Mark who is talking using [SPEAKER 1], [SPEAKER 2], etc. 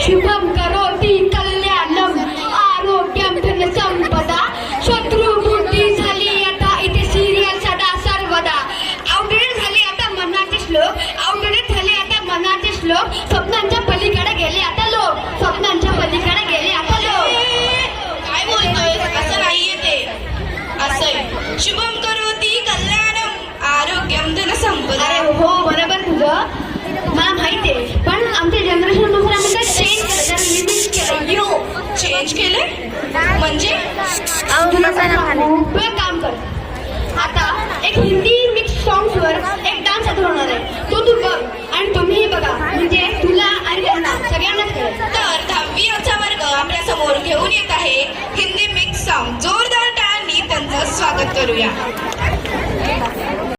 [SPEAKER 1] शुभम करोति कल्याणम आरोग्यम धन संपदा शत्रुबुद्धी झाली आता इथे सिरियल सदा सर्वदा आउटडेट झाले आता मनाचे श्लोक स्वप्नांच्या पलीकडे गेले आता लोक स्वप्नांच्या पलीकडे गेले आता लोक
[SPEAKER 2] काय बोलतोय असं नाहीये ते असं शुभम करोति कल्याणम आरोग्यम धन संपदा.
[SPEAKER 1] अरे हो बरोबर तुझं मला माहिती आहे पण आमच्या जनरेशन नुसार आम्ही काय चेंज केलं
[SPEAKER 2] चेंज केले म्हणजे
[SPEAKER 1] तू एक काम कर आता एक हिंदी मिक्स सॉंग्स वर एक डान्स चालू होणार आहे तो तू बघ आणि तुम्हीही बघा म्हणजे तुला आणि त्यांना सगळ्यांनाच कळेल.
[SPEAKER 2] तर 10वी चा वर्ग आपल्या समोर घेऊन येत आहे हिंदी मिक्स सॉन्ग. जोरदार टाळ्यांनी त्यांचं स्वागत करूया.